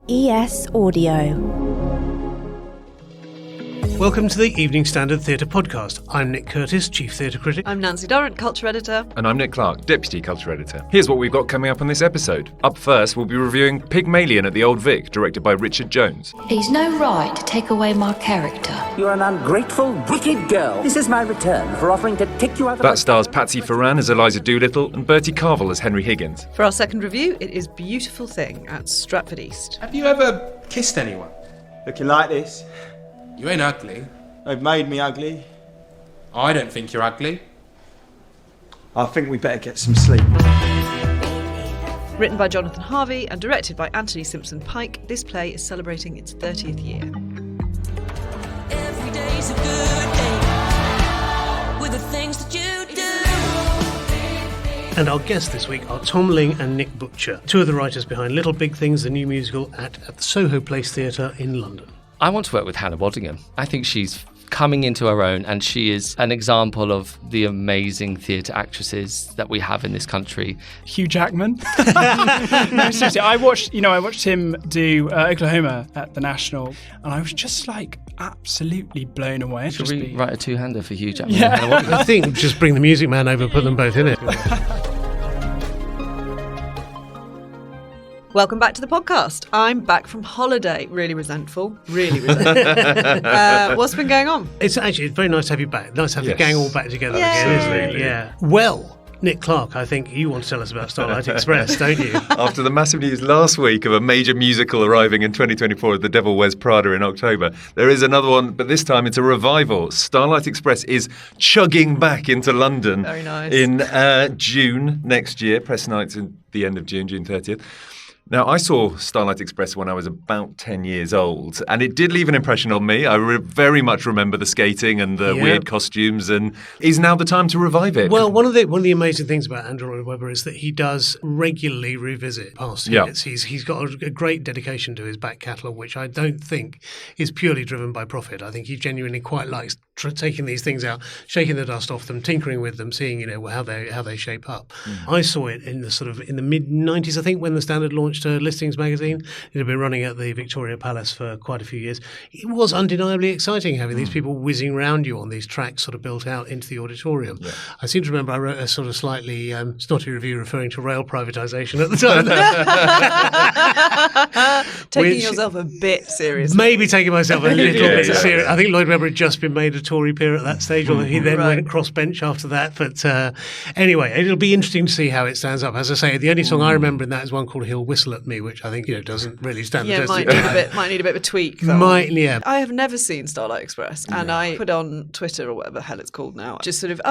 ES Audio. Welcome to the Evening Standard Theatre Podcast. I'm Nick Curtis, Chief Theatre Critic. I'm Nancy Durrant, Culture Editor. And I'm Nick Clark, Deputy Culture Editor. Here's what we've got coming up on this episode. Up first, we'll be reviewing Pygmalion at the Old Vic, directed by Richard Jones. He's no right to take away my character. You're an ungrateful, wicked girl. This is my return for offering to take you out of That stars Patsy Ferran as Eliza Doolittle and Bertie Carvel as Henry Higgins. For our second review, it is Beautiful Thing at Stratford East. Have you ever kissed anyone? Looking like this? You ain't ugly. They've made me ugly. I don't think you're ugly. I think we better get some sleep. Written by Jonathan Harvey and directed by Anthony Simpson Pike, this play is celebrating its 30th year. Every day's a good day with the things that you do. And our guests this week are Tom Ling and Nick Butcher, two of the writers behind Little Big Things, the new musical at the Soho Place Theatre in London. I want to work with Hannah Waddingham. I think she's coming into her own, and she is an example of the amazing theatre actresses that we have in this country. Hugh Jackman. No, seriously, I watched him do Oklahoma at the National, and I was just like absolutely blown away. Should we write a two-hander for Hugh Jackman? Yeah. I think just bring the Music Man over, put them both in it. Welcome back to the podcast. I'm back from holiday. Really resentful. What's been going on? It's very nice to have you back. Nice to have the gang all back together again, isn't it? Yeah. Well, Nick Clark, I think you want to tell us about Starlight Express, don't you? After the massive news last week of a major musical arriving in 2024 at The Devil Wears Prada in October, there is another one, but this time it's a revival. Starlight Express is chugging back into London. Very nice. In June next year. Press night's at the end of June 30th. Now, I saw Starlight Express when I was about 10 years old, and it did leave an impression on me. I very much remember the skating and the weird costumes, and is now the time to revive it? Well, one of the amazing things about Andrew Lloyd Webber is that he does regularly revisit past hits. He's got a great dedication to his back catalogue, which I don't think is purely driven by profit. I think he genuinely quite likes taking these things out, shaking the dust off them, tinkering with them, seeing how they shape up. I saw it in the mid 90s, I think, when the Standard launched a listings magazine. It had been running at the Victoria Palace for quite a few years. It was undeniably exciting having these people whizzing around you on these tracks sort of built out into the auditorium. Yeah. I seem to remember I wrote a sort of slightly snotty review referring to rail privatisation at the time. Taking yourself a bit seriously. Maybe taking myself a little bit serious. I think Lloyd Webber had just been made a Tory peer at that stage, although he then went crossbench after that. But anyway, it'll be interesting to see how it stands up. As I say, the only song I remember in that is one called He'll Whistle at Me, which I think doesn't really stand the test. Might need a bit of a tweak. I have never seen Starlight Express, and I put on Twitter or whatever the hell it's called now, just sort of,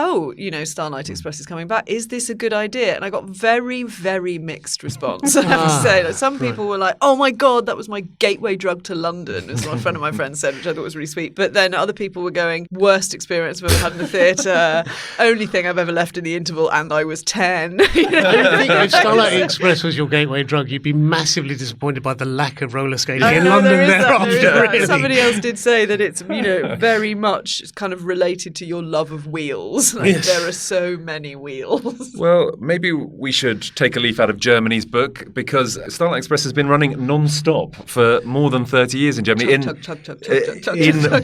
Starlight Express is coming back. Is this a good idea? And I got very, very mixed response. I have to say, some people were like, "Oh my god, that was my gateway drug to London," as one friend of my friends said, which I thought was really sweet. But then other people were going, "Worst experience I've ever had in the theatre. Only thing I've ever left in the interval, and I was 10." I think if Starlight Express was your gateway drug, you'd be massively disappointed by the lack of roller skating in London thereafter. Really. Somebody else did say that it's very much kind of related to your love of wheels. There are so many wheels. Well, maybe we should take a leaf out of Germany's book, because Starlight Express has been running non-stop for more than 30 years in Germany. In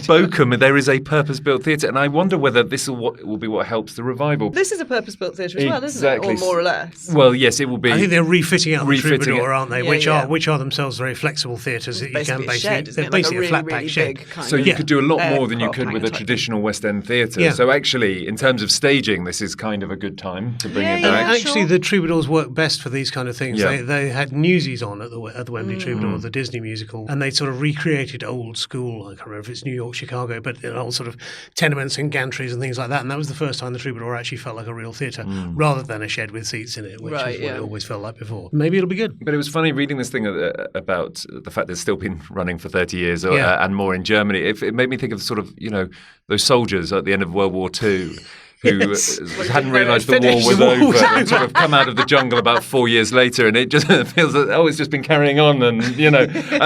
Bochum, there is a purpose-built theatre, and I wonder whether this will be what helps the revival. This is a purpose-built theatre as well, isn't it? Or more or less. Well, yes, it will be. I think they're refitting out the Troubadour, aren't they? Which are themselves very flexible theatres that you can basically. They're basically a flat pack shed. So you could do a lot more than you could with a traditional West End theatre. Yeah. So actually, in terms of staging, this is kind of a good time to bring it back. Actually, the Troubadours work best for these kind of things. Yeah. They had Newsies on at the Wembley Troubadour, the Disney musical, and they sort of recreated old school. I can't remember if it's New York, Chicago, but old sort of tenements and gantries and things like that. And that was the first time the Troubadour actually felt like a real theatre, rather than a shed with seats in it, which is what it always felt like before. Maybe it'll be good. But it was funny reading this thing about the fact that it's still been running for 30 years and more in Germany. It made me think of sort of, those soldiers at the end of World War II who hadn't realised the war was over and sort of come out of the jungle about 4 years later, and it just feels that, it's just been carrying on, and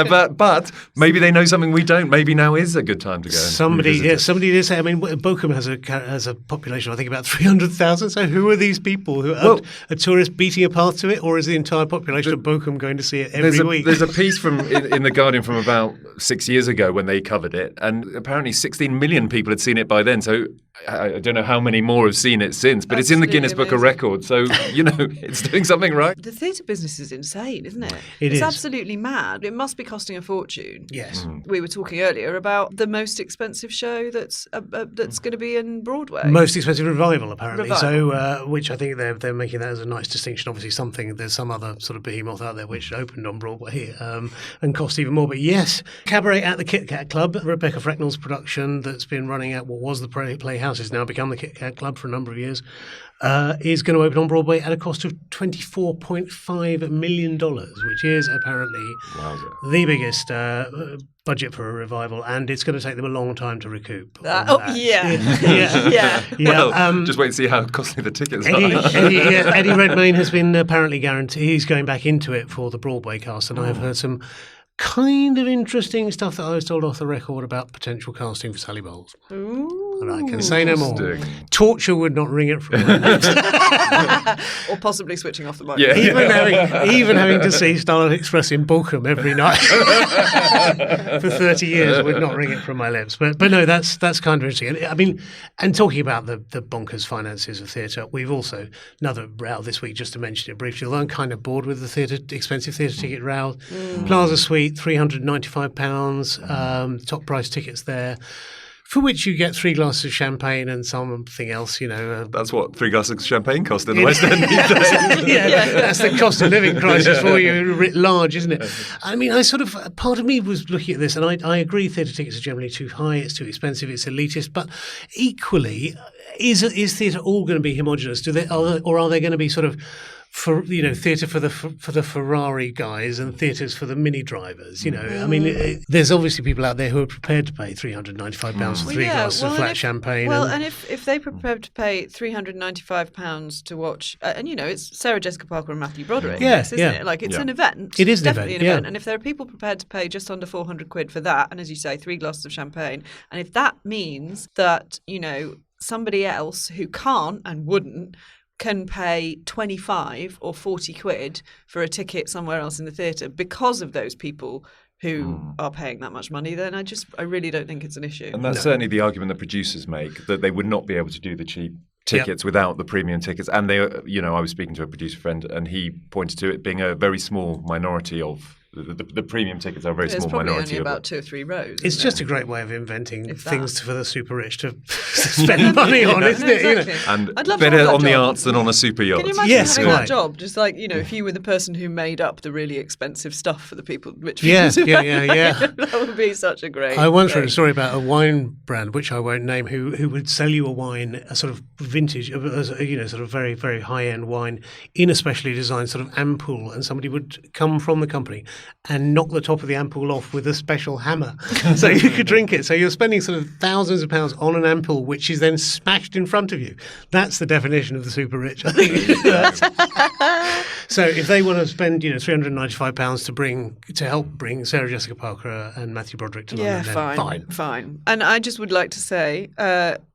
but maybe they know something we don't. Maybe now is a good time to go. Somebody did say. I mean, Bochum has a population, I think, about 300,000. So who are these people? Who are tourists beating a path to it, or is the entire population of Bochum going to see it every week? There's a piece in the Guardian from about 6 years ago when they covered it, and apparently 16 million people had seen it by then. So I don't know how many more have seen it since, but it's in the Guinness Book of Records. So it's doing something right. The theatre business is insane, isn't it? It's absolutely mad. It must be costing a fortune. Yes. We were talking earlier about the most expensive show that's going to be in Broadway. Most expensive revival, apparently. So, which I think they're making that as a nice distinction. Obviously, there's some other sort of behemoth out there which opened on Broadway and cost even more. But yes, Cabaret at the Kit Kat Club, Rebecca Frecknell's production that's been running at what was the Playhouse, has now become the Kit Kat Club for a number of years, is going to open on Broadway at a cost of $24.5 million, which is apparently the biggest budget for a revival, and it's going to take them a long time to recoup. Yeah. Well, just wait and see how costly the tickets are. Eddie Redmayne has been apparently guaranteed he's going back into it for the Broadway cast, and I've heard some kind of interesting stuff that I was told off the record about potential casting for Sally Bowles. And I can say no more. Torture would not ring it from my lips. Or possibly switching off the mic. Yeah. Even having to see Starlight Express in Bochum every night for 30 years would not ring it from my lips. But no, that's kind of interesting. I mean, and talking about the bonkers finances of theatre, we've also, another row this week, just to mention it briefly, although I'm kind of bored with the expensive theatre ticket row. Plaza Suite, £395, top price tickets there, for which you get 3 glasses of champagne and something else, That's what 3 glasses of champagne cost in the West End these days. That's the cost of living crisis for you writ large, isn't it? I mean, part of me was looking at this, and I agree theatre tickets are generally too high, it's too expensive, it's elitist, but equally, is theatre all going to be homogenous? Or are they going to be sort of theatre for the Ferrari guys and theatres for the mini drivers? I mean, there's obviously people out there who are prepared to pay £395 for 3 glasses of flat champagne. Well, and if they're prepared to pay £395 to watch, and it's Sarah Jessica Parker and Matthew Broderick, isn't it? Like, it's an event. It is definitely an event. And if there are people prepared to pay just under £400 for that, and as you say, 3 glasses of champagne, and if that means that somebody else who can't and wouldn't can pay 25 or 40 quid for a ticket somewhere else in the theatre because of those people who are paying that much money, then I really don't think it's an issue. And that's certainly the argument that producers make, that they would not be able to do the cheap tickets without the premium tickets. And they, I was speaking to a producer friend, and he pointed to it being a very small minority of the premium tickets are a very small minority. Only about 2 or 3 rows. It's just a great way of inventing things for the super rich to spend money on, isn't it? And better on the arts than on a super yacht. Can you imagine having that job? Just like, if you were the person who made up the really expensive stuff for the people, rich people. That would be such a great I once read a story about a wine brand, which I won't name, who would sell you a wine, a sort of vintage, sort of very, very high-end wine in a specially designed sort of ampoule, and somebody would come from the company and knock the top of the ampoule off with a special hammer so you could drink it. So you're spending sort of thousands of pounds on an ampoule, which is then smashed in front of you. That's the definition of the super rich, I think. So if they want to spend, £395 to help bring Sarah Jessica Parker and Matthew Broderick to London, then fine. And I just would like to say,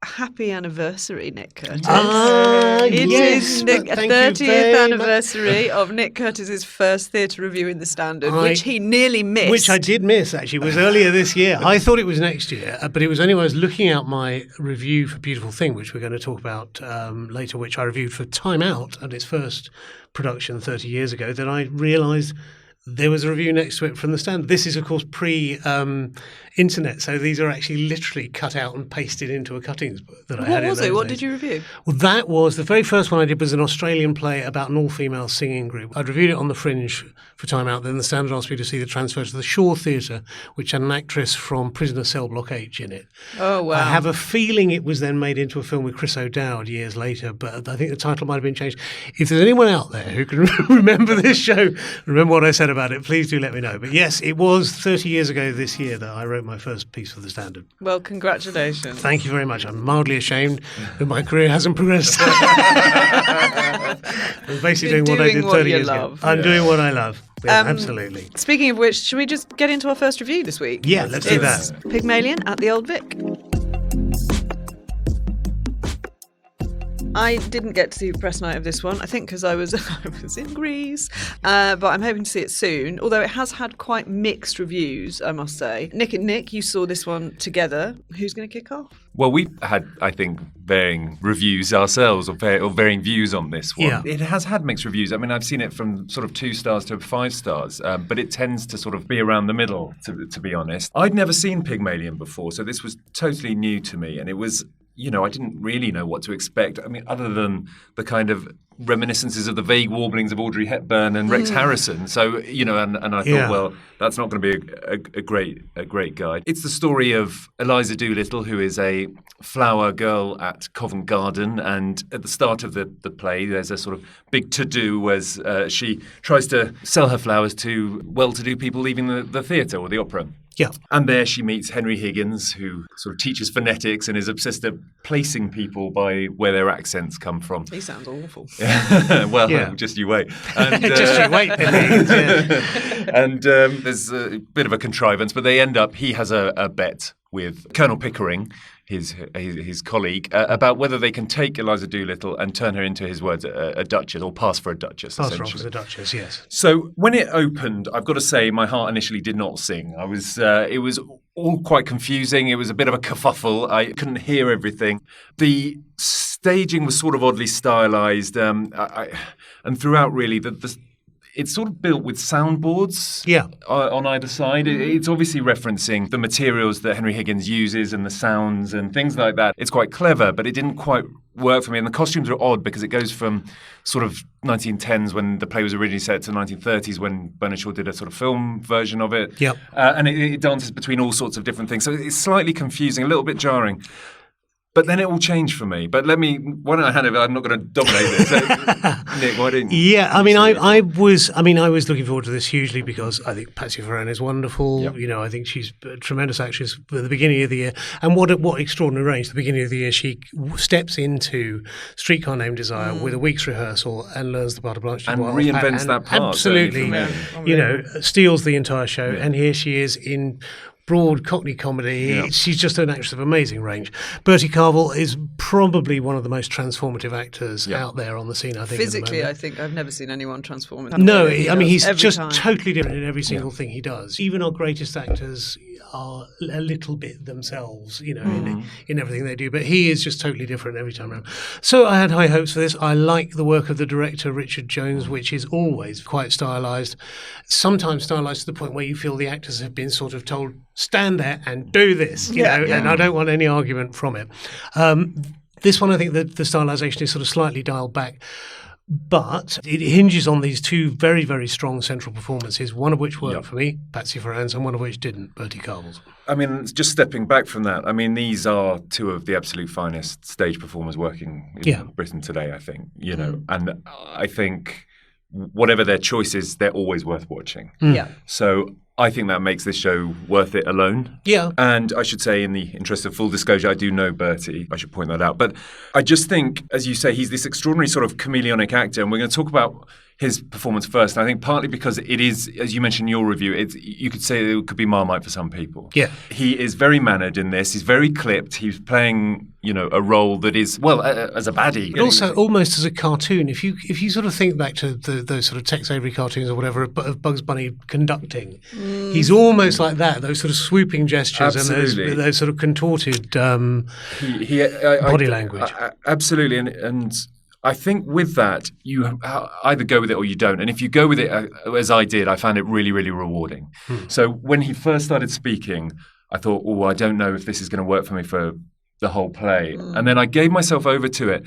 happy anniversary, Nick Curtis. It is the 30th anniversary of Nick Curtis's first theatre review in the Standard, which he nearly missed. Which I did miss, actually. It was earlier this year. I thought it was next year, but it was only when I was looking out my review for Beautiful Thing, which we're going to talk about later, which I reviewed for Time Out at its first production 30 years ago, that I realised there was a review next to it from the Standard. This is, of course, pre-internet, so these are actually literally cut out and pasted into a cuttings book that I had. What was it? What did you review? Well, that was the very first one I did was an Australian play about an all-female singing group. I'd reviewed it on the Fringe for Time Out. Then the Standard asked me to see the transfer to the Shaw Theatre, which had an actress from Prisoner Cell Block H in it. Oh, wow. I have a feeling it was then made into a film with Chris O'Dowd years later, but I think the title might have been changed. If there's anyone out there who can remember this show, remember what I said about it, please do let me know. But yes, it was 30 years ago this year that I wrote my first piece for The Standard. Well, congratulations. Thank you very much. I'm mildly ashamed that my career hasn't progressed. I'm basically doing what I did 30 years ago. I'm doing what I love. Yeah, absolutely. Speaking of which, should we just get into our first review this week? Yeah, let's do that. Pygmalion at the Old Vic. I didn't get to see the press night of this one, I think because I was in Greece, but I'm hoping to see it soon, although it has had quite mixed reviews, I must say. Nick and Nick, you saw this one together. Who's going to kick off? Well, we had, I think, varying reviews ourselves or varying views on this one. Yeah. It has had mixed reviews. I mean, I've seen it from sort of 2 stars to 5 stars, but it tends to sort of be around the middle, to be honest. I'd never seen Pygmalion before, so this was totally new to me, and it was... I didn't really know what to expect. I mean, other than the kind of reminiscences of the vague warblings of Audrey Hepburn and Rex Harrison. So, and I thought, well, that's not going to be a great guide. It's the story of Eliza Doolittle, who is a flower girl at Covent Garden. And at the start of the play, there's a sort of big to-do as she tries to sell her flowers to well-to-do people leaving the theatre or the opera. Yeah. And there she meets Henry Higgins, who sort of teaches phonetics and is obsessed at placing people by where their accents come from. He sounds awful. Well, just you wait. And, just you wait, Higgins. And there's a bit of a contrivance, but they end up, he has a bet with Colonel Pickering, his colleague, about whether they can take Eliza Doolittle and turn her into, his words, a duchess, or pass for a duchess, Pass essentially. her off as a duchess, yes. So when it opened, I've got to say, my heart initially did not sing. It was all quite confusing. It was a bit of a kerfuffle. I couldn't hear everything. The staging was sort of oddly stylized, and throughout, really, it's sort of built with soundboards on either side. It's obviously referencing the materials that Henry Higgins uses and the sounds and things like that. It's quite clever, but it didn't quite work for me. And the costumes are odd because it goes from sort of 1910s when the play was originally set to 1930s when Bernard Shaw did a sort of film version of it. Yep. And it dances between all sorts of different things. So it's slightly confusing, a little bit jarring. But then it all changed for me. But why don't I hand over? I'm not going to dominate this. So, Nick, why didn't you? Yeah, I mean, I was looking forward to this hugely because I think Patsy Ferran is wonderful. Yep. I think she's a tremendous actress at the beginning of the year. And what extraordinary range. At the beginning of the year, she steps into Streetcar Named Desire with a week's rehearsal and learns the part of Blanche and Dubois. Reinvents that part. Absolutely, steals the entire show. Yeah. And here she is in broad Cockney comedy. Yeah. She's just an actress of amazing range. Bertie Carvel is probably one of the most transformative actors out there on the scene, I think. Physically, I think I've never seen anyone transform. No, I mean, he's just totally different in every single thing he does. Even our greatest actors are a little bit themselves, in everything they do. But he is just totally different every time around. So I had high hopes for this. I like the work of the director, Richard Jones, which is always quite stylized. Sometimes stylized to the point where you feel the actors have been sort of told, stand there and do this, and I don't want any argument from it. This one, I think that the stylization is sort of slightly dialed back. But it hinges on these 2 very, very strong central performances, one of which worked for me, Patsy Ferran's, and one of which didn't, Bertie Carvel's. I mean, just stepping back from that, I mean, these are 2 of the absolute finest stage performers working in Britain today, I think, and I think whatever their choice is, they're always worth watching. Yeah. So I think that makes this show worth it alone. Yeah. And I should say, in the interest of full disclosure, I do know Bertie. I should point that out. But I just think, as you say, he's this extraordinary sort of chameleonic actor. And we're going to talk about his performance first. And I think partly because it is, as you mentioned in your review, you could say it could be Marmite for some people. Yeah. He is very mannered in this. He's very clipped. He's playing, a role that is, as a baddie. But also almost as a cartoon. If you sort of think back to those sort of Tex Avery cartoons or whatever of Bugs Bunny conducting, he's almost like that, those sort of swooping gestures. Absolutely. And those sort of contorted body language. Absolutely. And I think with that, you either go with it or you don't. And if you go with it, as I did, I found it really, really rewarding. So when he first started speaking, I thought, I don't know if this is going to work for me for the whole play. And then I gave myself over to it.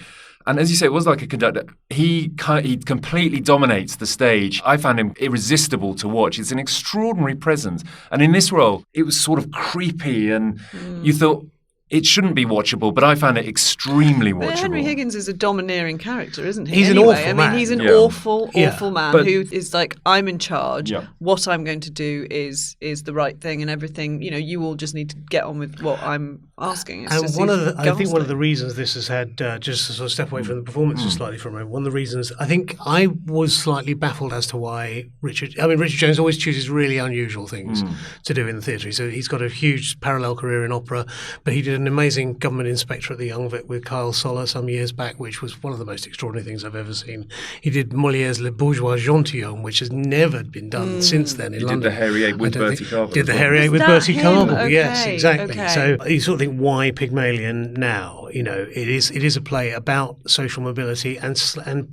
And as you say, it was like a conductor. He completely dominates the stage. I found him irresistible to watch. It's an extraordinary presence. And in this role, it was sort of creepy. And you thought, it shouldn't be watchable, but I found it extremely watchable. But Henry Higgins is a domineering character, isn't he? He's an awful man. He's an awful man but, who is like, I'm in charge. Yeah. What I'm going to do is the right thing, and everything. You all just need to get on with what I'm asking. It's and I think one of the ghastly. reasons this has had, just to sort of step away from the performances slightly for a moment, one of the reasons I think I was slightly baffled as to why Richard Jones always chooses really unusual things to do in the theatre. So he's got a huge parallel career in opera, but he did an amazing government inspector at the Young Vic with Kyle Soller some years back, which was one of the most extraordinary things I've ever seen. He did Molière's Le Bourgeois Gentilhomme, which has never been done since then in London. Did the Harry VIII with Bertie Carvel. Did the Harry VIII with Bertie Carvel, Okay, yes, exactly. okay. So you sort of think, why Pygmalion now? It is a play about social mobility and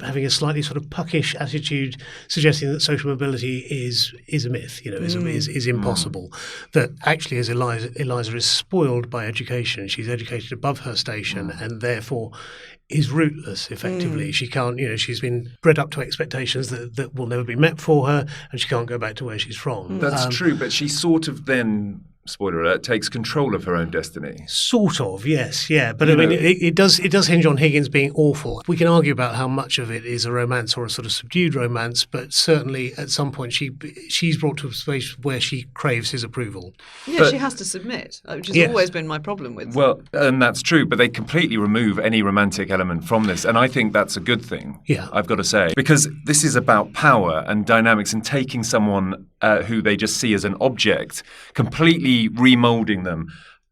having a slightly sort of puckish attitude, suggesting that social mobility is a myth, is impossible. That actually, as Eliza is spoiled by education, she's educated above her station and therefore is rootless, effectively. She can't, she's been bred up to expectations that will never be met for her, and she can't go back to where she's from. That's true, but she sort of then, spoiler alert, takes control of her own destiny. Sort of, yes, yeah. But I mean, it does hinge on Higgins being awful. We can argue about how much of it is a romance or a sort of subdued romance, but certainly at some point she's brought to a space where she craves his approval. Yeah, But- she has to submit, which has always been my problem with. Well, and that's true, but they completely remove any romantic element from this, and I think that's a good thing. Yeah. I've got to say, because this is about power and dynamics and taking someone who they just see as an object, completely remolding them,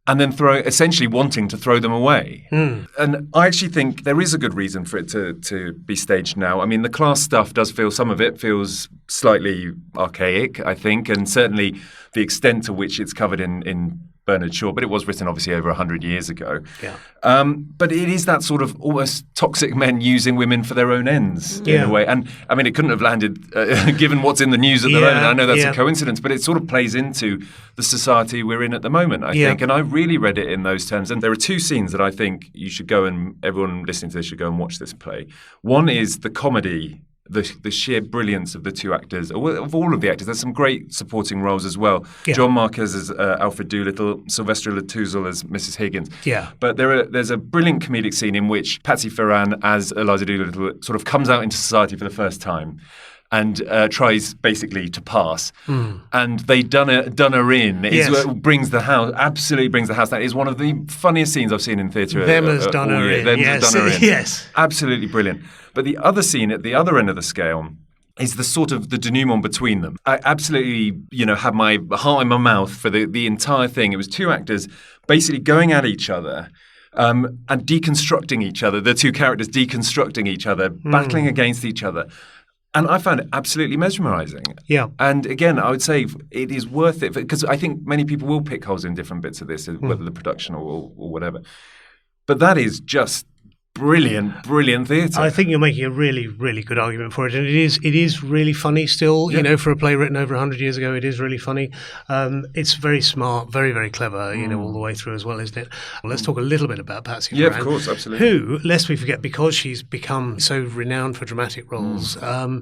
and then essentially wanting to throw them away. And I actually think there is a good reason for it to be staged now. I mean, the class stuff some of it feels slightly archaic, I think, and certainly the extent to which it's covered in Bernard Shaw, but it was written obviously over 100 years ago. Yeah. But it is that sort of almost toxic men using women for their own ends in a way. And I mean, it couldn't have landed given what's in the news at the moment. I know that's a coincidence, but it sort of plays into the society we're in at the moment, I think. And I really read it in those terms. And there are two scenes that I think you should go and everyone listening to this should go and watch this play. One is the comedy, the sheer brilliance of the two actors, of all of the actors. There's some great supporting roles as well. Yeah. John Marquez as Alfred Doolittle, Sylvester Latouzel as Mrs. Higgins. Yeah. But there's a brilliant comedic scene in which Patsy Ferran as Eliza Doolittle sort of comes out into society for the first time and tries basically to pass. And they done her in. Absolutely brings the house down. It's one of the funniest scenes I've seen in theatre. Them has done her in. Yes. Absolutely brilliant. But the other scene at the other end of the scale is the sort of the denouement between them. I absolutely, had my heart in my mouth for the entire thing. It was two actors basically going at each other and deconstructing each other, the two characters deconstructing each other, battling against each other. And I found it absolutely mesmerising. Yeah. And again, I would say it is worth it because I think many people will pick holes in different bits of this, whether the production or whatever. But that is just brilliant theatre. I think you're making a really, really good argument for it, and it is really funny still. For a play written over 100 years ago, it is really funny. It's very smart, very, very clever. All the way through as well, isn't it? Well, let's talk a little bit about Patsy. Yeah, Ferran, of course, absolutely. Who, lest we forget, because she's become so renowned for dramatic roles,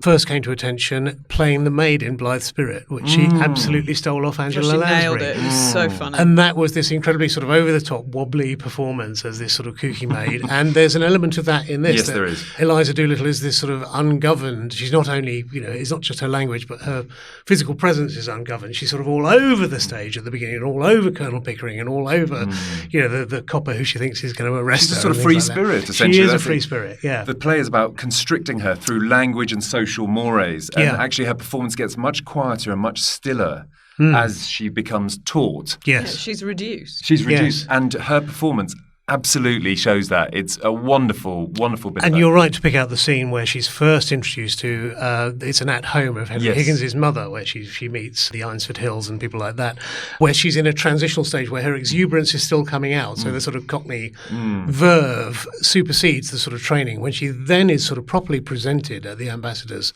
first came to attention playing the maid in Blithe Spirit, which she absolutely stole off Angela Lansbury. She nailed it. It was so funny. And that was this incredibly sort of over the top, wobbly performance as this sort of kooky maid. And there's an element of that in this. Yes, there is. Eliza Doolittle is this sort of ungoverned. She's not only, it's not just her language, but her physical presence is ungoverned. She's sort of all over the stage at the beginning, and all over Colonel Pickering, and all over, the copper who she thinks is going to arrest her. She's a sort of free spirit, essentially. She is a free spirit, yeah. The play is about constricting her through language and social mores, and actually her performance gets much quieter and much stiller as she becomes taught. Yes. Yeah, she's reduced. Yes. And her performance absolutely shows that. It's a wonderful, wonderful bit. And you're right to pick out the scene where she's first introduced to, it's an at-home of Henry Higgins' mother, where she meets the Eynsford Hills and people like that, where she's in a transitional stage where her exuberance is still coming out. So the sort of Cockney verve supersedes the sort of training. When she then is sort of properly presented at the ambassador's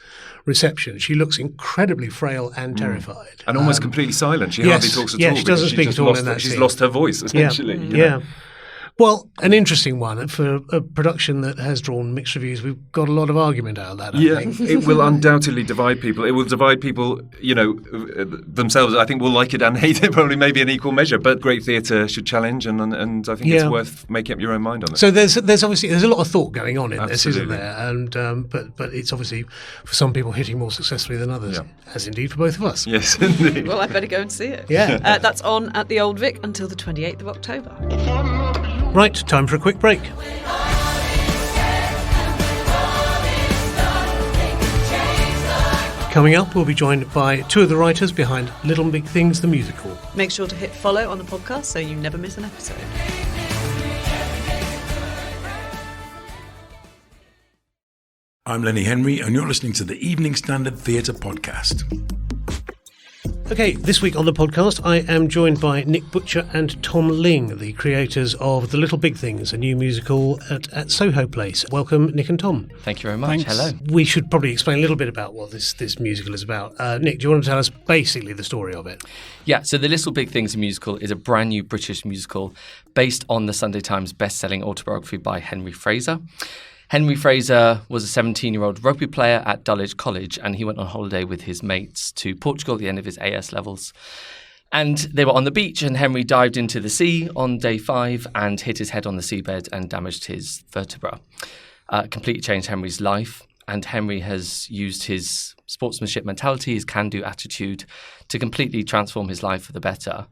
reception, she looks incredibly frail and terrified. And almost completely silent. She hardly talks at all. Yeah, she doesn't speak at all in that She's scene. lost her voice, essentially. Yeah. Well, an interesting one for a production that has drawn mixed reviews. We've got a lot of argument out of that, I think. It will undoubtedly divide people. It will divide people, themselves. I think will like it and hate it, probably maybe in equal measure. But great theatre should challenge, and I think it's worth making up your own mind on it. So there's obviously a lot of thought going on in Absolutely. this, isn't there? And but it's obviously for some people hitting more successfully than others, as indeed for both of us. Yes, indeed. Well, I better go and see it. Yeah. That's on at the Old Vic until the 28th of October. Right, time for a quick break. Coming up, we'll be joined by two of the writers behind Little Big Things, the musical. Make sure to hit follow on the podcast so you never miss an episode. I'm Lenny Henry, and you're listening to the Evening Standard Theatre Podcast. Okay, this week on the podcast, I am joined by Nick Butcher and Tom Ling, the creators of The Little Big Things, a new musical at Soho Place. Welcome, Nick and Tom. Thank you very much. Thanks. Hello. We should probably explain a little bit about what this musical is about. Nick, do you want to tell us basically the story of it? Yeah, so The Little Big Things musical is a brand new British musical based on the Sunday Times best-selling autobiography by Henry Fraser. Henry Fraser was a 17-year-old rugby player at Dulwich College, and he went on holiday with his mates to Portugal at the end of his AS levels. And they were on the beach, and Henry dived into the sea on day 5 and hit his head on the seabed and damaged his vertebra. Completely changed Henry's life, and Henry has used his sportsmanship mentality, his can-do attitude, to completely transform his life for the better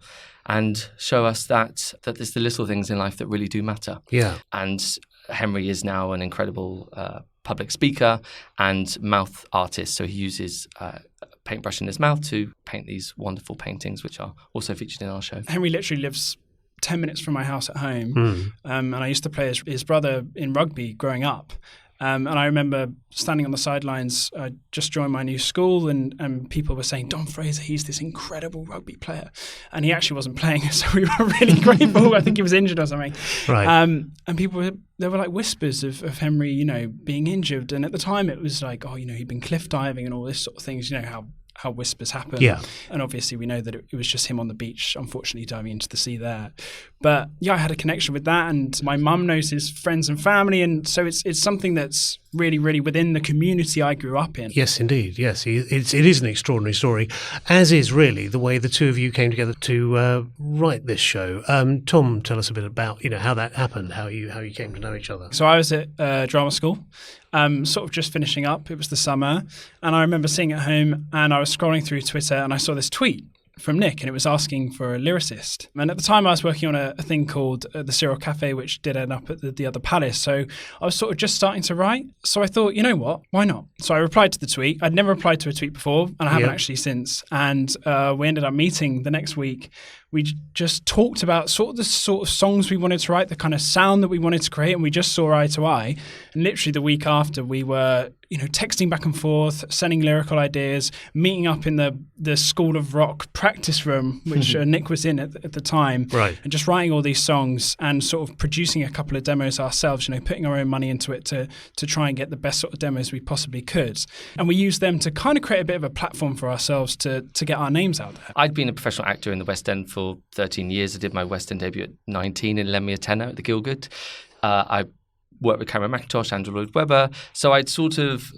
and show us that there's the little things in life that really do matter. Yeah. And Henry is now an incredible public speaker and mouth artist. So he uses a paintbrush in his mouth to paint these wonderful paintings, which are also featured in our show. Henry literally lives 10 minutes from my house at home. And I used to play his brother in rugby growing up. And I remember standing on the sidelines, I just joined my new school, and people were saying, Don Fraser, he's this incredible rugby player. And he actually wasn't playing, so we were really grateful. I think he was injured or something. Right. And there were like whispers of Henry, being injured. And at the time it was like, he'd been cliff diving and all this sort of things, how whispers happen. Yeah. And obviously we know that it was just him on the beach, unfortunately diving into the sea there. But yeah, I had a connection with that, and my mum knows his friends and family, and so it's something that's really, really within the community I grew up in. Yes, indeed. Yes, it is an extraordinary story, as is really the way the two of you came together to write this show. Tom, tell us a bit about how that happened, how you came to know each other. So I was at drama school, sort of just finishing up. It was the summer, and I remember sitting at home, and I was scrolling through Twitter, and I saw this tweet from Nick, and it was asking for a lyricist. And at the time I was working on a thing called the Cyril Cafe, which did end up at the other Palace. So I was sort of just starting to write. So I thought, you know what, why not? So I replied to the tweet. I'd never replied to a tweet before, and I haven't actually since. And we ended up meeting the next week. We just talked about the sort of songs we wanted to write, the kind of sound that we wanted to create, and we just saw eye to eye. And literally the week after, we were texting back and forth, sending lyrical ideas, meeting up in the School of Rock practice room, which Nick was in at the time, right, and just writing all these songs and sort of producing a couple of demos ourselves, putting our own money into it to try and get the best sort of demos we possibly could. And we used them to kind of create a bit of a platform for ourselves to get our names out there. I'd been a professional actor in the West End for 13 years. I did my West End debut at 19 in Lend Me a Tenner at the Gielgud. I worked with Cameron Mackintosh, Andrew Lloyd Webber. So I'd sort of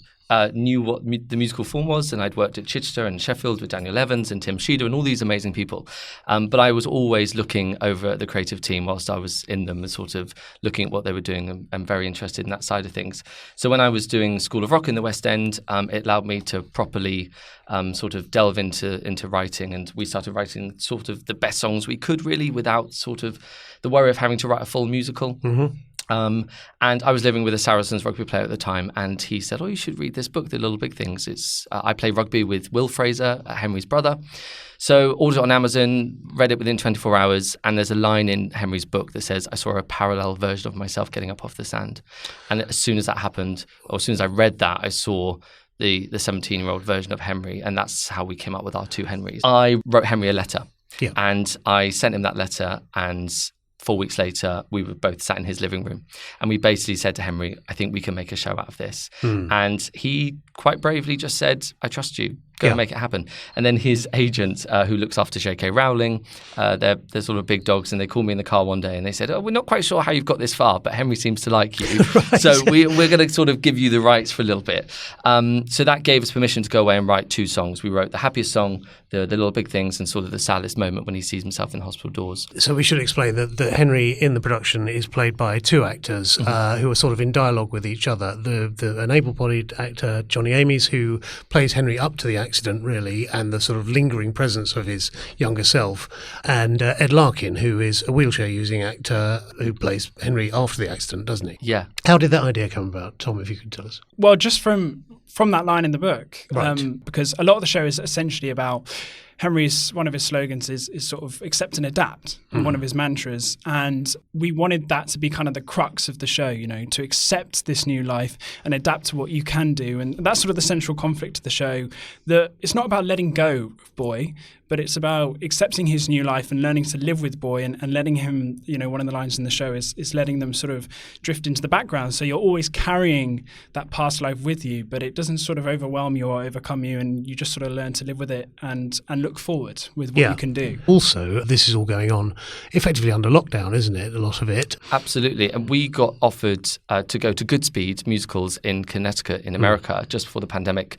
knew what the musical form was, and I'd worked at Chichester and Sheffield with Daniel Evans and Tim Sheeder and all these amazing people. But I was always looking over at the creative team whilst I was in them and sort of looking at what they were doing and very interested in that side of things. So when I was doing School of Rock in the West End, it allowed me to properly sort of delve into writing, and we started writing sort of the best songs we could really without sort of the worry of having to write a full musical. Mm-hmm. And I was living with a Saracens rugby player at the time, and he said, you should read this book, The Little Big Things. It's I play rugby with Will Fraser, Henry's brother. So ordered it on Amazon, read it within 24 hours, and there's a line in Henry's book that says, I saw a parallel version of myself getting up off the sand. And as soon as that happened, or as soon as I read that, I saw the 17-year-old version of Henry, and that's how we came up with our two Henrys. I wrote Henry a letter, and I sent him that letter, and 4 weeks later, we were both sat in his living room, and we basically said to Henry, I think we can make a show out of this. And he quite bravely just said, I trust you, go and make it happen. And then his agent, who looks after J.K. Rowling, they're sort of big dogs, and they called me in the car one day and they said, we're not quite sure how you've got this far, but Henry seems to like you. Right. So we're going to sort of give you the rights for a little bit. So that gave us permission to go away and write 2 songs. We wrote the happiest song, the little big things, and sort of the saddest moment when he sees himself in the hospital doors. So we should explain that Henry in the production is played by 2 actors who are sort of in dialogue with each other. An able-bodied actor, Johnny Ames, who plays Henry up to the accident, really, and the sort of lingering presence of his younger self, and Ed Larkin, who is a wheelchair-using actor who plays Henry after the accident, doesn't he? Yeah. How did that idea come about, Tom, if you could tell us? Well, just from that line in the book, right. Because a lot of the show is essentially about one of his slogans is sort of accept and adapt, one of his mantras. And we wanted that to be kind of the crux of the show, to accept this new life and adapt to what you can do. And that's sort of the central conflict of the show, that it's not about letting go of Boy, but it's about accepting his new life and learning to live with Boy and letting him, one of the lines in the show is letting them sort of drift into the background. So you're always carrying that past life with you, but it doesn't sort of overwhelm you or overcome you, and you just sort of learn to live with it and look forward with what you can do. Also, this is all going on effectively under lockdown, isn't it? A lot of it. Absolutely. And we got offered to go to Goodspeed musicals in Connecticut in America just before the pandemic.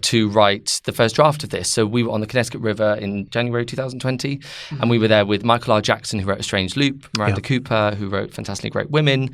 To write the first draft of this. So we were on the Connecticut River in January 2020, and we were there with Michael R. Jackson, who wrote A Strange Loop, Miranda Cooper, who wrote Fantastically Great Women,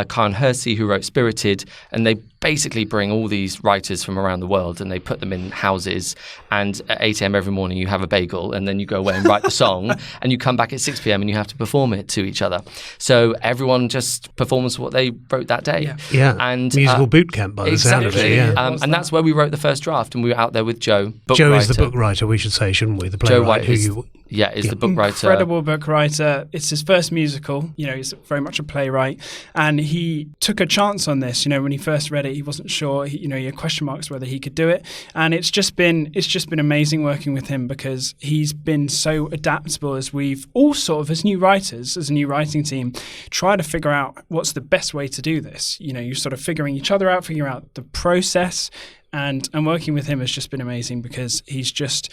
Karen Hersey, who wrote Spirited, and they basically bring all these writers from around the world and they put them in houses, and at 8 a.m. every morning you have a bagel, and then you go away and write the song, and you come back at 6 p.m. and you have to perform it to each other. So everyone just performs what they wrote that day. Yeah. And musical boot camp by the sound of it. Yeah. And that's where we wrote the first draft, and we were out there with Joe. Joe is the book writer, we should say, shouldn't we? The playwright is the book writer. Incredible book writer. It's his first musical. He's very much a playwright, and he took a chance on this. When he first read it, he wasn't sure. He had question marks whether he could do it, and it's just been amazing working with him, because he's been so adaptable, as we've all sort of, as new writers, as a new writing team, try to figure out what's the best way to do this. You're sort of figuring each other out, figuring out the process. And working with him has just been amazing, because he's just,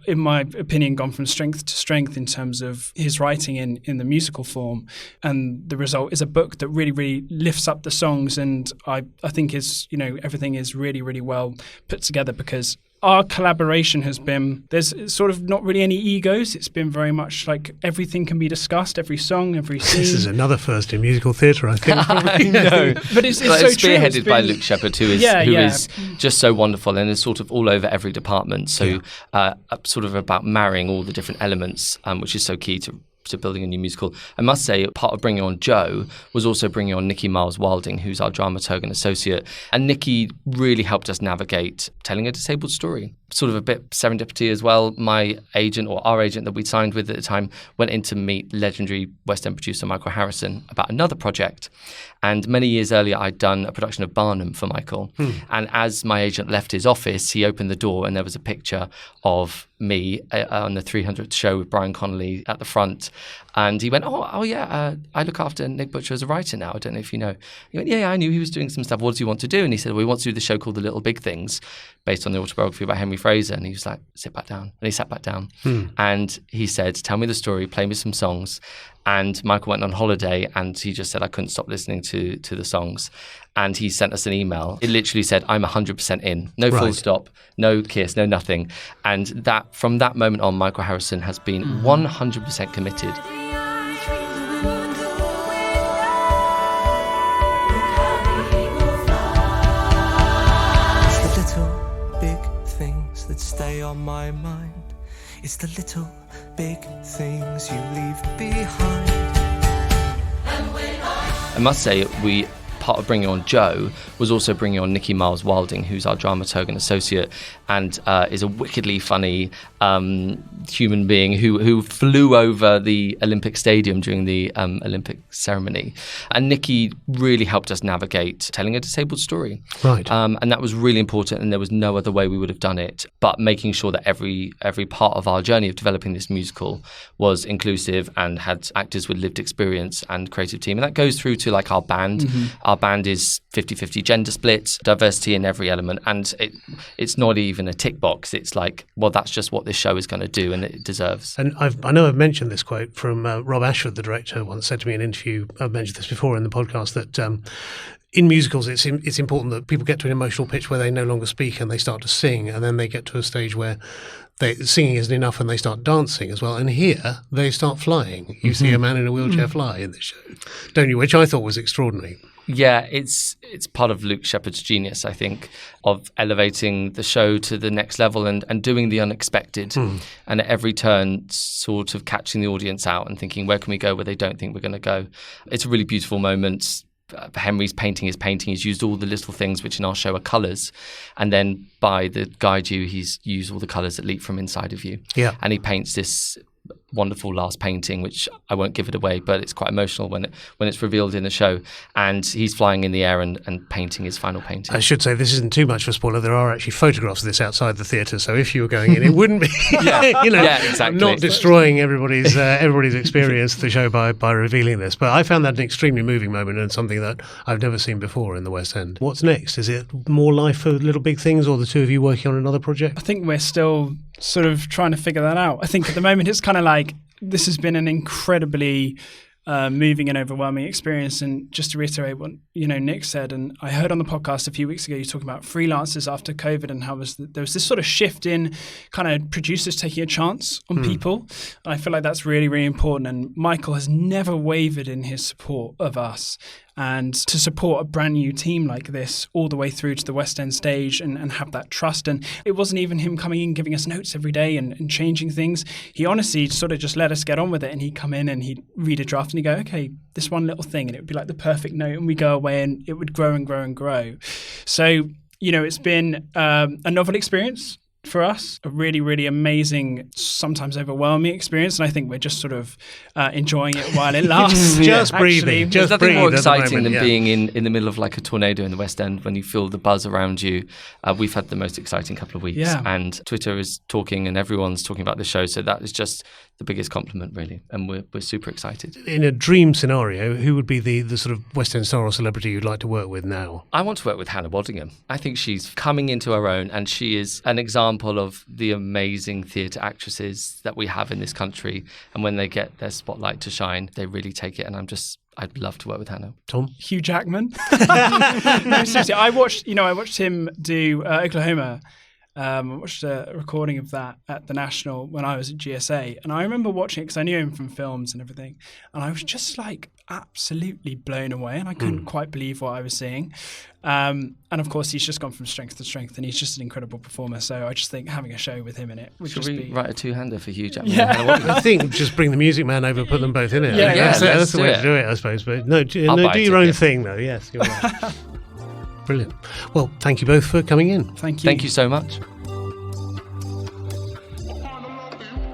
in my opinion, gone from strength to strength in terms of his writing in the musical form. And the result is a book that really, really lifts up the songs. And I think everything is really, really well put together, because our collaboration has been, there's sort of not really any egos. It's been very much like everything can be discussed, every song, every scene. This is another first in musical theatre, I think. I know. But it's so spearheaded by Luke Shepherd, who is just so wonderful and is sort of all over every department. So sort of about marrying all the different elements, which is so key to building a new musical. I must say, part of bringing on Joe was also bringing on Nikki Miles Wilding, who's our dramaturg and associate. And Nikki really helped us navigate telling a disabled story. Sort of a bit serendipity as well. My agent, or our agent that we signed with at the time, went in to meet legendary West End producer Michael Harrison about another project. And many years earlier, I'd done a production of Barnum for Michael. And as my agent left his office, he opened the door and there was a picture of me on the 300th show with Brian Connolly at the front. And he went, I look after Nick Butcher as a writer now. I don't know if you know. He went, I knew he was doing some stuff. What does he want to do? And he said, he wants to do the show called The Little Big Things, based on the autobiography about Henry Fraser. And he was like, sit back down. And he sat back down. And he said, tell me the story, play me some songs. And Michael went on holiday and he just said, I couldn't stop listening to the songs. And he sent us an email. It literally said, I'm 100% in. No full stop, no kiss, no nothing. And that from that moment on, Michael Harrison has been 100% committed. It's the little big things that stay on my mind. It's the little big things you leave behind. I must say, part of bringing on Joe was also bringing on Nikki Miles Wilding, who's our dramaturg and associate, and is a wickedly funny human being who flew over the Olympic Stadium during the Olympic ceremony. And Nikki really helped us navigate telling a disabled story. Right. And that was really important, and there was no other way we would have done it, but making sure that every part of our journey of developing this musical was inclusive and had actors with lived experience and creative team. And that goes through to like our band. Our Our band is 50-50 gender split, diversity in every element. And it's not even a tick box. It's like, well, that's just what this show is going to do and it deserves. And I know I've mentioned this quote from Rob Ashford, the director, once said to me in an interview, I've mentioned this before in the podcast, that in musicals, it's important that people get to an emotional pitch where they no longer speak and they start to sing, and then they get to a stage where singing isn't enough and they start dancing as well. And here, they start flying. You see a man in a wheelchair fly in this show, don't you? Which I thought was extraordinary. Yeah, it's part of Luke Shepherd's genius, I think, of elevating the show to the next level and doing the unexpected. And at every turn, sort of catching the audience out and thinking, where can we go where they don't think we're going to go? It's a really beautiful moment. Henry's painting his painting. He's used all the little things which in our show are colours. And then by the guide you, he's used all the colours that leap from inside of you. Yeah. And he paints this wonderful last painting, which I won't give it away, but it's quite emotional when it's revealed in the show. And he's flying in the air and painting his final painting. I should say this isn't too much of a spoiler. There are actually photographs of this outside the theatre, so if you were going in, it wouldn't be, exactly. not destroying everybody's experience of the show by revealing this. But I found that an extremely moving moment and something that I've never seen before in the West End. What's next? Is it more life for Little Big Things, or the two of you working on another project? I think we're still sort of trying to figure that out. I think at the moment it's kind of like this has been an incredibly moving and overwhelming experience. And just to reiterate what Nick said, and I heard on the podcast a few weeks ago you talking about freelancers after COVID and how there was this sort of shift in kind of producers taking a chance on people. And I feel like that's really, really important. And Michael has never wavered in his support of us. And to support a brand new team like this all the way through to the West End stage and have that trust. And it wasn't even him coming in, giving us notes every day and changing things. He honestly sort of just let us get on with it. And he'd come in and he'd read a draft and he'd go, okay, this one little thing. And it would be like the perfect note. And we go away and it would grow and grow and grow. So, it's been a novel experience for us, a really, really amazing, sometimes overwhelming experience. And I think we're just sort of enjoying it while it lasts. Just breathing. There's nothing more exciting than being in the middle of like a tornado in the West End when you feel the buzz around you. We've had the most exciting couple of weeks. And Twitter is talking and everyone's talking about the show. So that is just the biggest compliment, really. And we're super excited. In a dream scenario, who would be the sort of West End star or celebrity you'd like to work with now? I want to work with Hannah Waddingham. I think she's coming into her own, and she is an example of the amazing theatre actresses that we have in this country. And when they get their spotlight to shine, they really take it. And I'd love to work with Hannah. Tom? Hugh Jackman. No, seriously, I watched him do Oklahoma. I watched a recording of that at the National when I was at GSA, and I remember watching it because I knew him from films and everything, and I was just like absolutely blown away, and I couldn't quite believe what I was seeing. And of course, he's just gone from strength to strength, and he's just an incredible performer. So I just think having a show with him in it would Should just we be write a two-hander for Hugh Jackman? Yeah. I think just bring the Music Man over, put them both in it. That's the way to do it, I suppose. But do your own thing, though. Yes, you're right. Brilliant. Well, thank you both for coming in. Thank you. Thank you so much.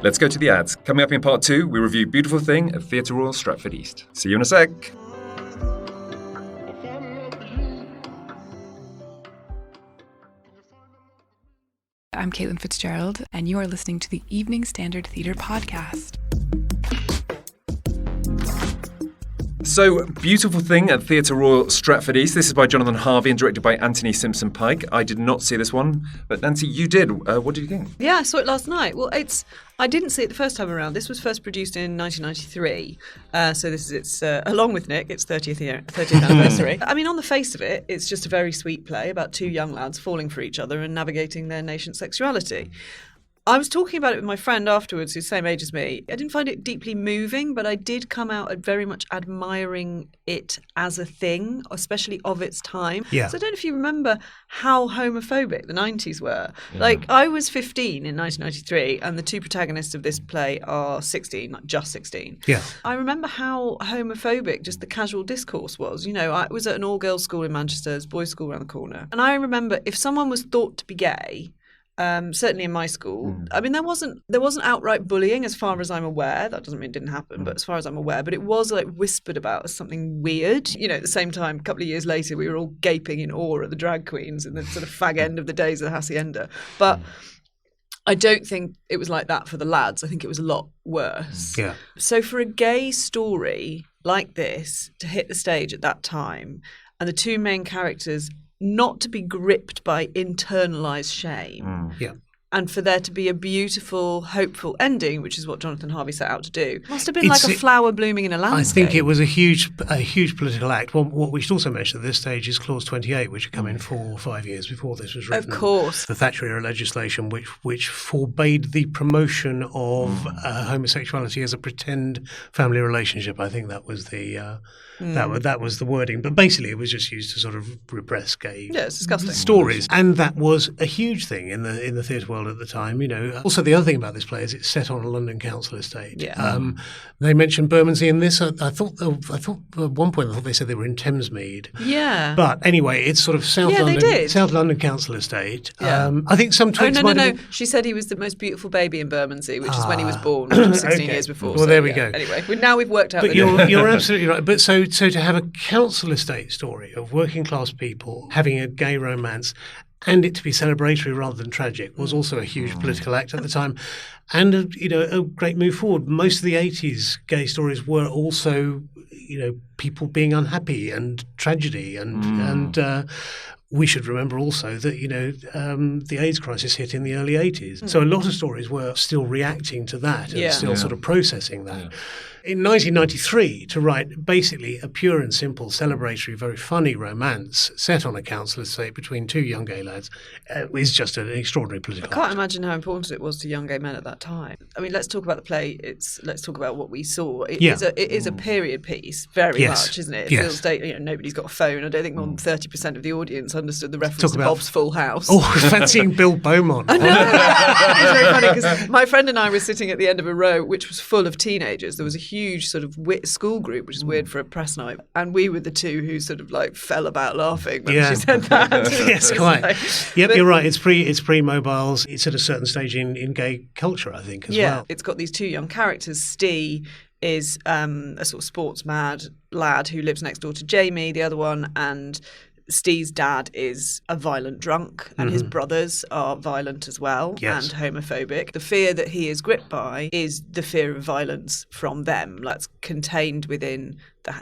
Let's go to the ads. Coming up in part 2, we review Beautiful Thing at Theatre Royal Stratford East. See you in a sec. I'm Caitlin Fitzgerald, and you are listening to the Evening Standard Theatre Podcast. So, Beautiful Thing at Theatre Royal Stratford East. This is by Jonathan Harvey and directed by Anthony Simpson Pike. I did not see this one, but Nancy, you did. What did you think? Yeah, I saw it last night. Well, I didn't see it the first time around. This was first produced in 1993. So this is its along with Nick, its 30th anniversary. I mean, on the face of it, it's just a very sweet play about two young lads falling for each other and navigating their nascent sexuality. I was talking about it with my friend afterwards, who's the same age as me. I didn't find it deeply moving, but I did come out very much admiring it as a thing, especially of its time. Yeah. So I don't know if you remember how homophobic the 90s were. Yeah. Like, I was 15 in 1993, and the two protagonists of this play are 16, like just 16. Yeah. I remember how homophobic just the casual discourse was. I was at an all-girls school in Manchester, there's boys' school around the corner. And I remember if someone was thought to be gay, certainly in my school, I mean, there wasn't outright bullying as far as I'm aware. That doesn't mean it didn't happen, but as far as I'm aware, but it was like whispered about as something weird. At the same time, a couple of years later, we were all gaping in awe at the drag queens and the sort of fag end of the days of the hacienda. But I don't think it was like that for the lads. I think it was a lot worse. Yeah. So for a gay story like this to hit the stage at that time, and the two main characters not to be gripped by internalized shame. Yeah. And for there to be a beautiful, hopeful ending, which is what Jonathan Harvey set out to do. Must have been like a flower blooming in a landscape. I think it was a huge political act. Well, what we should also mention at this stage is Clause 28, which had come in 4 or 5 years before this was written. Of course. The Thatcher era legislation, which forbade the promotion of homosexuality as a pretend family relationship. I think that was the that was the wording. But basically, it was just used to sort of repress gay it's disgusting. stories, and that was a huge thing in the theatre world at the time. Also, the other thing about this play is it's set on a London council estate. Yeah. They mentioned Bermondsey in this. I thought at one point they said they were in Thamesmead. Yeah. But anyway, it's sort of South London council estate. Yeah. I think some tweets. No. She said he was the most beautiful baby in Bermondsey, which is when he was born, which was 16 years before. Well, there we go. Anyway, now we've worked out. But you're absolutely right. But so to have a council estate story of working class people having a gay romance, and it to be celebratory rather than tragic, was also a huge political act at the time, and a great move forward. Most of the 80s gay stories were also people being unhappy and tragedy, and we should remember also that the AIDS crisis hit in the early 80s, so a lot of stories were still reacting to that and still sort of processing that. Yeah. In 1993, to write basically a pure and simple, celebratory, very funny romance set on a council estate between two young gay lads is just an extraordinary political act. I can't imagine how important it was to young gay men at that time. I mean, let's talk about the play. Let's talk about what we saw. It is a period piece, very much, isn't it? It feels nobody's got a phone. I don't think more than 30% of the audience understood the reference to Bob's Full House. Oh, fancying Bill Beaumont. I know. It was very funny because my friend and I were sitting at the end of a row which was full of teenagers. There was a huge sort of school group, which is weird for a press night, and we were the two who sort of like fell about laughing when she said that. Yes, quite. You're right. It's pre-mobiles. It's at a certain stage in gay culture, I think, as well. Yeah, it's got these two young characters. Steve is a sort of sports mad lad who lives next door to Jamie, the other one, and Steve's dad is a violent drunk, and his brothers are violent as well and homophobic. The fear that he is gripped by is the fear of violence from them. That's contained within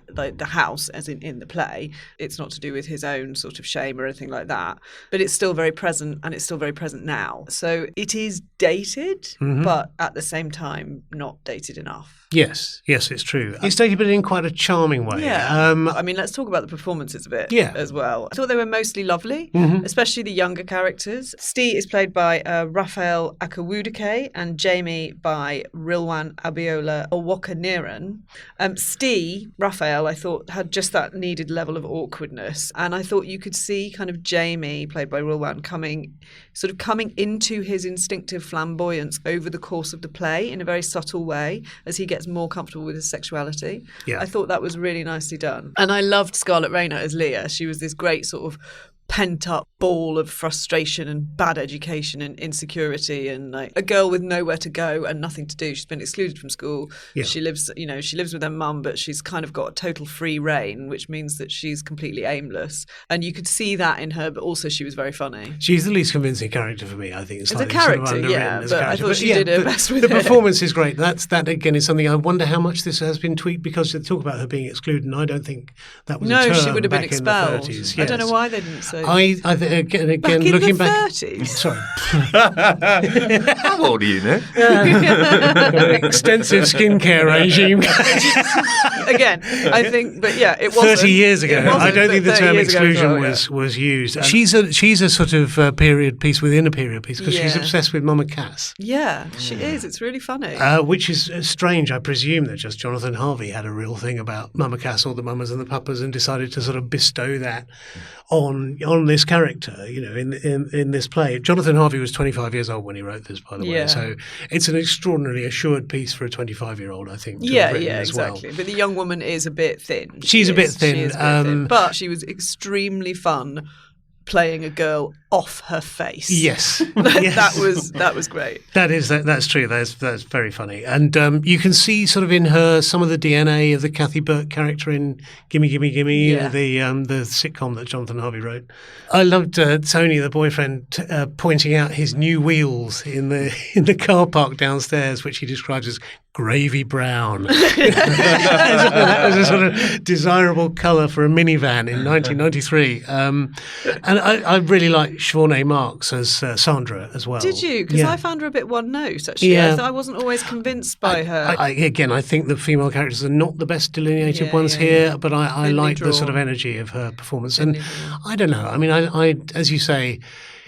the house, as in the play. It's not to do with his own sort of shame or anything like that, but it's still very present, and it's still very present now. So it is dated, but at the same time not dated enough. Yes, it's true. It's dated, but in quite a charming way. Yeah. I mean, let's talk about the performances a bit as well. I thought they were mostly lovely, especially the younger characters. Steve is played by Raphael Akawudike and Jamie by Rilwan Abiola Owokaniran. Steve, Raphael, I thought, had just that needed level of awkwardness. And I thought you could see kind of Jamie, played by Rilwan, coming into his instinctive flamboyance over the course of the play in a very subtle way as he gets more comfortable with his sexuality. Yeah. I thought that was really nicely done. And I loved Scarlett Rayner as Leah. She was this great sort of pent-up ball of frustration and bad education and insecurity, and like a girl with nowhere to go and nothing to do. She's been excluded from school. Yeah. She lives with her mum, but she's kind of got total free reign, which means that she's completely aimless. And you could see that in her, but also she was very funny. She's the least convincing character for me, I think. As a character, I thought she did her best with it. The performance is great. That again is something I wonder how much this has been tweaked, because they talk about her being excluded, and I don't think that was a term she would have been back expelled. In the 30s. Yes. I don't know why they didn't say. I again back looking in the back. 30s. Sorry. How old are you now? An extensive skincare regime. Again, I think, but yeah, it wasn't. 30 years ago. I don't think the term exclusion was used. She's a sort of period piece within a period piece, because she's obsessed with Mama Cass. Yeah, she is. It's really funny. Which is strange. I presume that just Jonathan Harvey had a real thing about Mama Cass, or the Mamas and the Papas, and decided to sort of bestow that on this character, in this play. Jonathan Harvey was 25 years old when he wrote this, by the way. So it's an extraordinarily assured piece for a 25-year-old, I think. Exactly. But the young woman is a bit thin. She's a bit thin. But she was extremely fun playing a girl off her face. Yes. That was great. That's true. That's very funny. And you can see sort of in her some of the DNA of the Kathy Burke character in Gimme Gimme Gimme, the sitcom that Jonathan Harvey wrote. I loved Tony, the boyfriend, pointing out his new wheels in the car park downstairs, which he describes as gravy brown. That was a sort of desirable colour for a minivan in 1993. And I really like Siobhan Marks as Sandra as well. Did you? Because I found her a bit one note, actually. Yeah. I wasn't always convinced by her. I think the female characters are not the best delineated ones here, but I like the sort of energy of her performance. And I don't know. I mean, I as you say,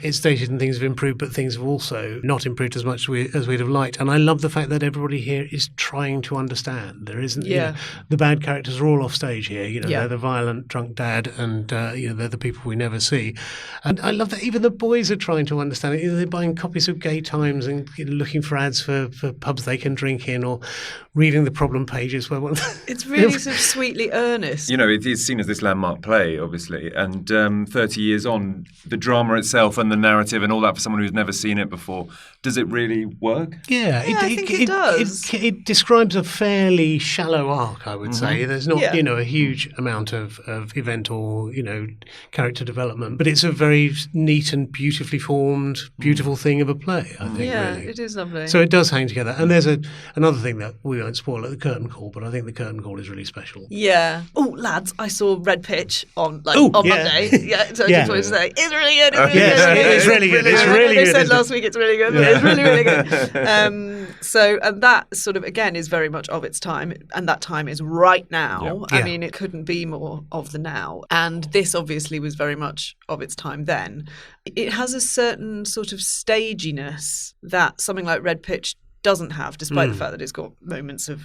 it's stated and things have improved, but things have also not improved as much as we'd have liked. And I love the fact that everybody here is trying to understand. There isn't, the bad characters are all off stage here. They're the violent drunk dad, and they're the people we never see. And I love that even the boys are trying to understand it. They're buying copies of Gay Times and looking for ads for pubs they can drink in, or reading the problem pages where one. It's really sort of sweetly earnest. It is seen as this landmark play, obviously, and 30 years on, the drama itself and the narrative and all that for someone who's never seen it before, does it really work? Yeah, I think it does. It describes a fairly shallow arc, I would say. There's not, a huge amount of event or, character development, but it's a very neat and beautifully formed, beautiful thing of a play, I think. Yeah, really. It is lovely. So it does hang together. And there's another thing that we won't spoil at the curtain call, but I think the curtain call is really special. Yeah. Oh, lads, I saw Red Pitch on Monday. Yeah, so I just wanted to say, it's really good. It's really good. It's really good. They said last week it's really good, but it's really, really good. And that sort of, again, is very much of its time, and that time is right now. I mean, it couldn't be more of the now. And this obviously was very much of its time then. It has a certain sort of staginess that something like Red Pitch doesn't have, despite the fact that it's got moments of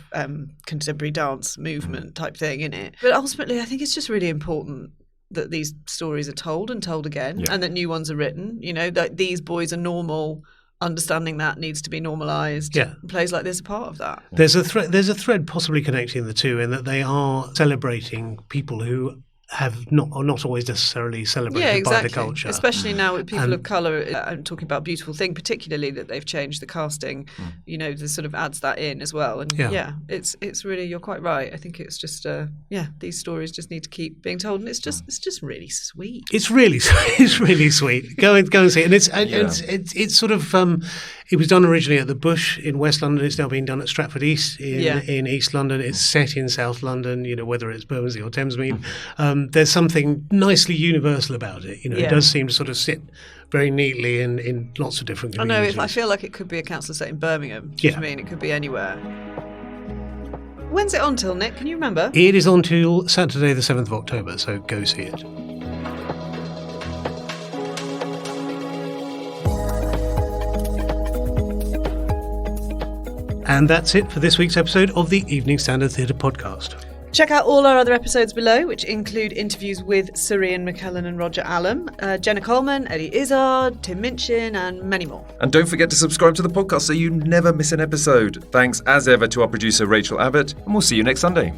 contemporary dance movement type thing in it. But ultimately, I think it's just really important that these stories are told and told again, and that new ones are written. That these boys are normal. Understanding that needs to be normalised. Yeah. Plays like this are part of that. There's a thread possibly connecting the two in that they are celebrating people who are not always necessarily celebrated by the culture. Especially now with people of colour. I'm talking about Beautiful Thing, particularly that they've changed the casting. This sort of adds that in as well. And it's really, you're quite right. I think it's just these stories just need to keep being told, and it's just really sweet. It's really sweet. Go and see it. And it's sort of it was done originally at the Bush in West London. It's now being done at Stratford East in East London. It's set in South London. Whether it's Bermondsey or Thamesmead. There's something nicely universal about it. It does seem to sort of sit very neatly in lots of different communities. I feel like it could be a council set in Birmingham. Do you know what I mean? It could be anywhere. When's it on till, Nick? Can you remember? It is on till Saturday the 7th of October, so go see it. And that's it for this week's episode of the Evening Standard Theatre Podcast. Check out all our other episodes below, which include interviews with Sir Ian McKellen and Roger Allam, Jenna Coleman, Eddie Izzard, Tim Minchin, and many more. And don't forget to subscribe to the podcast so you never miss an episode. Thanks as ever to our producer Rachel Abbott, and we'll see you next Sunday.